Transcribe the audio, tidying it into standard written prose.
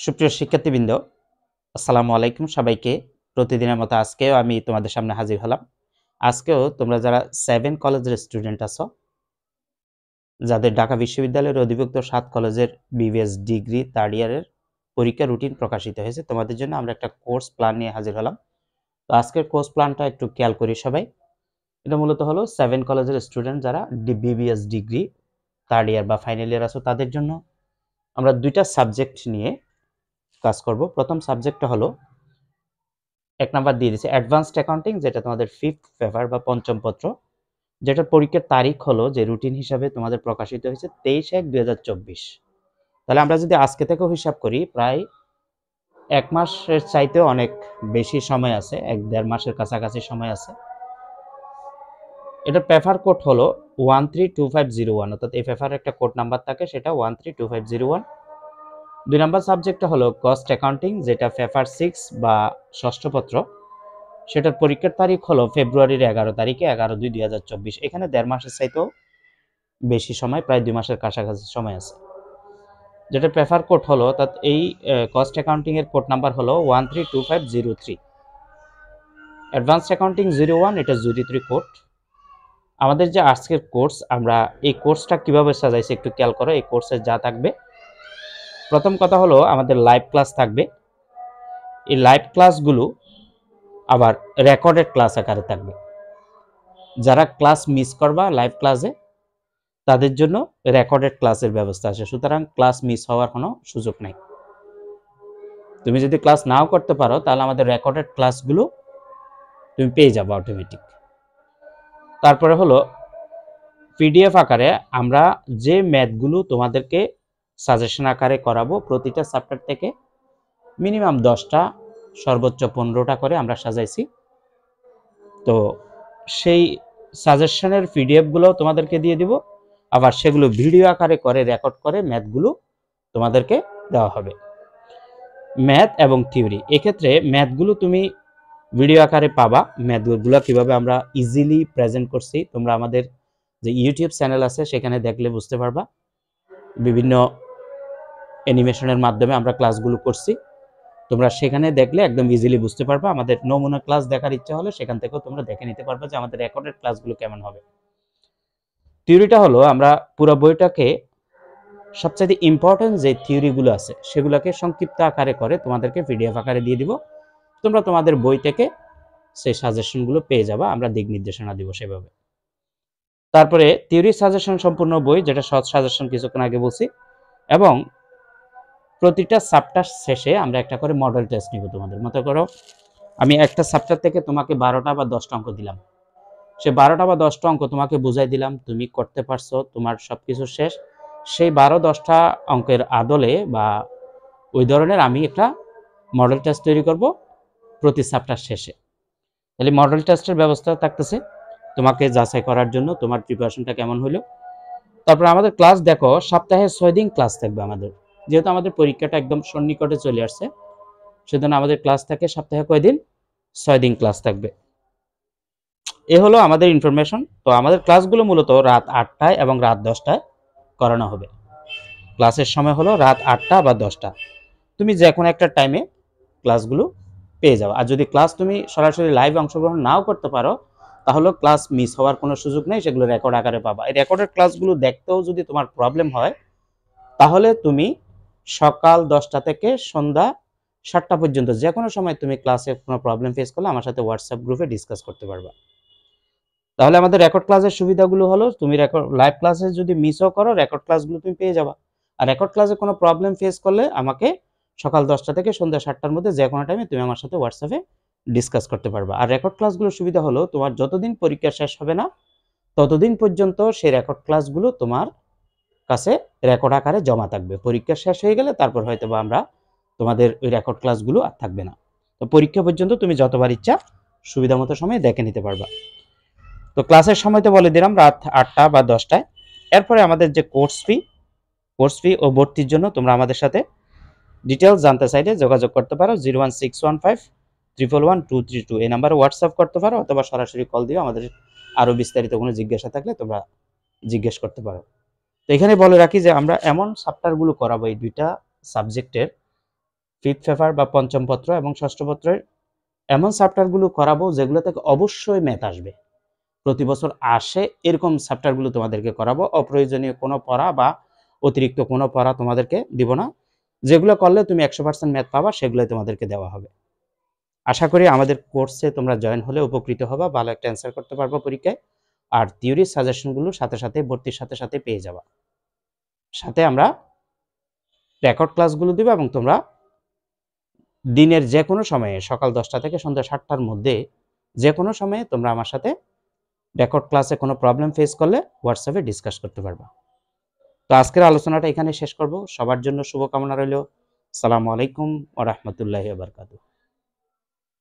সুপ্রিয় শিক্ষার্থীবৃন্দ, আসসালামু আলাইকুম সবাইকে। প্রতিদিনের মতো আজকেও আমি তোমাদের সামনে হাজির হলাম। আজকেও তোমরা যারা 7 কলেজের স্টুডেন্ট আছো, যাদের ঢাকা বিশ্ববিদ্যালয়ের অধিভুক্ত 7 কলেজের বিবিএস ডিগ্রি থার্ড ইয়ারের পরীক্ষা রুটিন প্রকাশিত হয়েছে, তোমাদের জন্য আমরা একটা কোর্স প্ল্যান নিয়ে হাজির হলাম। তো আজকের কোর্স প্ল্যানটা একটু খেয়াল করি সবাই। এটা মূলত হলো 7 কলেজের স্টুডেন্ট যারা বিবিএস ডিগ্রি থার্ড ইয়ার বা ফাইনাল ইয়ার আছো, তাদের জন্য আমরা দুইটা সাবজেক্ট নিয়ে কাজ করব। প্রথম সাবজেক্টটা হলো এক নাম্বার দিয়ে দিয়েছে অ্যাডভান্সড অ্যাকাউন্টিং, যেটা তোমাদের 5th পেপার বা পঞ্চম পত্র, যেটার পরীক্ষার তারিখ হলো যে রুটিন হিসাবে তোমাদের প্রকাশিত হয়েছে 23/1/2024। তাহলে আমরা যদি আজকে থেকেও হিসাব করি, প্রায় 1 মাসের চাইতেও অনেক বেশি সময় আছে, 1-1.5 মাসের কাছাকাছি সময় আছে। এটার পেপার কোড হলো 132501, অর্থাৎ এই পেপারের একটা কোড নাম্বার থাকে, সেটা 132501। 2 নাম্বার সাবজেক্টটা হলো কস্ট অ্যাকাউন্টিং, যেটা পেপার 6 বা ষষ্ঠ পত্র, সেটার পরীক্ষার তারিখ হলো ফেব্রুয়ারির 11 তারিখে, 11/2/2024। এখানে 1.5 মাসের চাইতেও বেশি সময়, প্রায় 2 মাসের কাছাকাছি সময় আছে। যেটা পেপার কোড হলো, অর্থাৎ এই কস্ট অ্যাকাউন্টিং এর কোড নাম্বার হলো 132503। অ্যাডভান্স অ্যাকাউন্টিং 01, এটা 03 কোড। আমাদের যে আজকের কোর্স, আমরা এই কোর্সটা কিভাবে সাজাইছি একটু খেয়াল করো। এই কোর্সে যা থাকবে, প্রথম কথা হলো আমাদের লাইভ ক্লাস থাকবে। এই লাইভ ক্লাসগুলো আবার রেকর্ডেড ক্লাস আকারে থাকবে। যারা ক্লাস মিস করবা লাইভ ক্লাসে, তাদের জন্য রেকর্ডেড ক্লাসের ব্যবস্থা আছে, সুতরাং ক্লাস মিস হওয়ার কোনো সুযোগ নেই। তুমি যদি ক্লাস নাও করতে পারো, তাহলে আমাদের রেকর্ডেড ক্লাসগুলো তুমি পেয়ে যাবে অটোমেটিক। তারপরে হলো পিডিএফ আকারে আমরা যে ম্যাথগুলো তোমাদেরকে সাজেশন আকারে করাবো, প্রতিটা চ্যাপ্টার থেকে মিনিমাম 10টা, সর্বোচ্চ 15টা করে আমরা সাজাইছি। তো সেই সাজেশনের পিডিএফগুলো তোমাদেরকে দিয়ে দিব, আবার সেগুলো ভিডিও আকারে করে রেকর্ড করে ম্যাথগুলো তোমাদেরকে দেওয়া হবে। ম্যাথ এবং থিওরি, এক্ষেত্রে ম্যাথগুলো তুমি ভিডিও আকারে পাবা। ম্যাথগুলো কিভাবে আমরা ইজিলি প্রেজেন্ট করছি, তোমরা আমাদের যে ইউটিউব চ্যানেল আছে সেখানে দেখলে বুঝতে পারবা। বিভিন্ন অ্যানিমেশনের মাধ্যমে আমরা ক্লাসগুলো করছি, তোমরা সেখানে দেখলে একদম ইজিলি বুঝতে পারবা। আমাদের নমুনা ক্লাস দেখার ইচ্ছা হলে সেখান থেকেও তোমরা দেখে নিতে পারবা যে আমাদের রেকর্ডেড ক্লাসগুলো কেমন হবে। থিওরিটা হলো আমরা পুরো বইটাকে সবচেয়ে ইম্পর্টেন্ট যে থিওরিগুলো আছে সেগুলোকে সংক্ষিপ্ত আকারে করে তোমাদেরকে পিডিএফ আকারে দিয়ে দিব। তোমরা তোমাদের বই থেকে সেই সাজেশনগুলো পেয়ে যাবা, আমরা দিক নির্দেশনা দিব সেভাবে। তারপরে থিওরি সাজেশন সম্পূর্ণ বই, যেটা শর্ট সাজেশন কিছুক্ষণ আগে বলছি, এবং প্রতিটা চ্যাপ্টার শেষে আমরা একটা করে মডেল টেস্ট নিব। তোমাদের মতো করো আমি একটা চ্যাপ্টার থেকে তোমাকে 12টা বা 10টা অঙ্ক দিলাম, সে 12টা বা 10টা অঙ্ক তোমাকে বুঝাই দিলাম, তুমি করতে পারছো, তোমার সবকিছু শেষ। সেই 12-10টা অঙ্কের আদলে বা ওই ধরনের আমি একটা মডেল টেস্ট তৈরি করব প্রতি চ্যাপ্টার শেষে। তাহলে মডেল টেস্টের ব্যবস্থা থাকতেছে তোমাকে যাচাই করার জন্য তোমার প্রিপারেশনটা কেমন হলো। তারপর আমাদের ক্লাস দেখো, সপ্তাহে 6 দিন ক্লাস থাকবে আমাদের, যেহেতু আমাদের পরীক্ষাটা একদম সন্নিকটে চলে আসছে, সেজন্য আমাদের ক্লাস থাকে সপ্তাহে কয় দিন, 6 দিন ক্লাস থাকবে। এ হলো আমাদের ইনফরমেশন। তো আমাদের ক্লাসগুলো মূলত রাত 8টায় এবং রাত 10টায় করানো হবে। ক্লাসের সময় হলো রাত 8টা বা 10টা, তুমি যে কোনো একটা টাইমে ক্লাসগুলো পেয়ে যাও। আর যদি ক্লাস তুমি সরাসরি লাইভ অংশগ্রহণ নাও করতে পারো, তাহলে ক্লাস মিস হওয়ার কোনো সুযোগ নেই, সেগুলো রেকর্ড আকারে পাবা। এই রেকর্ডের ক্লাসগুলো দেখতেও যদি তোমার প্রবলেম হয়, তাহলে তুমি সকাল 10টা থেকে সন্ধ্যা 7টা পর্যন্ত যে কোনো সময় তুমি ক্লাসে কোনো প্রবলেম ফেস করলে আমার সাথে হোয়াটসঅ্যাপ গ্রুপে ডিসকাস করতে পারবা। তাহলে আমাদের রেকর্ড ক্লাসের সুবিধাগুলো হলো, তুমি রেকর্ড লাইভ ক্লাসে যদি মিসও করো, রেকর্ড ক্লাসগুলো তুমি পেয়ে যাবা। আর রেকর্ড ক্লাসে কোনো প্রবলেম ফেস করলে আমাকে সকাল 10টা থেকে সন্ধ্যা 7টার মধ্যে যে কোনো টাইমে তুমি আমার সাথে হোয়াটসঅ্যাপে ডিসকাস করতে পারবা। আর রেকর্ড ক্লাসগুলোর সুবিধা হলো, তোমার যতদিন পরীক্ষা শেষ হবে না ততদিন পর্যন্ত সেই রেকর্ড ক্লাসগুলো তোমার কাছে রেকর্ড আকারে জমা থাকবে। পরীক্ষা শেষ হয়ে গেলে তারপর হয়তো বা আমরা তোমাদের ওই রেকর্ড ক্লাসগুলো আর থাকবে না। তো পরীক্ষা পর্যন্ত তুমি যতবার ইচ্ছা সুবিধা মতো সময় দেখে নিতে পারবা। তো ক্লাসের সময় তো বলে দিলাম রাত 8টা বা 10টায়। এরপরে আমাদের যে কোর্স ফি ও ভর্তির জন্য তোমরা আমাদের সাথে ডিটেলস জানতে চাইলে যোগাযোগ করতে পারো 01615111232, এই নাম্বারে হোয়াটসঅ্যাপ করতে পারো, অথবা সরাসরি কল দিও। আমাদের আরও বিস্তারিত কোনো জিজ্ঞাসা থাকলে তোমরা জিজ্ঞেস করতে পারো। তো এখানে বলে রাখি যে আমরা এমন চ্যাপ্টারগুলো করাবো এই দুইটা সাবজেক্টের, ফিফথ পেপার বা পঞ্চম পত্র এবং ষষ্ঠ পত্রের এমন চ্যাপ্টারগুলো করাবো যেগুলো থেকে অবশ্যই ম্যাথ আসবে, প্রতি বছর আসে এরকম চ্যাপ্টারগুলো তোমাদেরকে করাবো। অপ্রয়োজনীয় কোনো পড়া বা অতিরিক্ত কোনো পড়া তোমাদেরকে দিব না, যেগুলো করলে তুমি 100% ম্যাথ পাবা সেগুলোই তোমাদেরকে দেওয়া হবে। আশা করি আমাদের কোর্সে তোমরা জয়েন হলে উপকৃত হবা, ভালো একটা অ্যান্সার করতে পারবো পরীক্ষায়। আর থিওরির সাজেশনগুলো সাথে সাথে ভর্তির সাথে সাথে পেয়ে যাবা। সাথে আমরা রেকর্ড ক্লাসগুলো দিব এবং তোমরা দিনের যে কোনো সময়ে সকাল 10টা থেকে সন্ধ্যা 7টার মধ্যে যে কোনো সময়ে তোমরা আমার সাথে রেকর্ড ক্লাসে কোনো প্রবলেম ফেস করলে হোয়াটসঅ্যাপে ডিসকাস করতে পারবা। তো আজকের আলোচনাটা এখানে শেষ করব। সবার জন্য শুভকামনা রইল। আসসালামু আলাইকুম ওয়া রাহমাতুল্লাহি ওয়া বারাকাতুহু।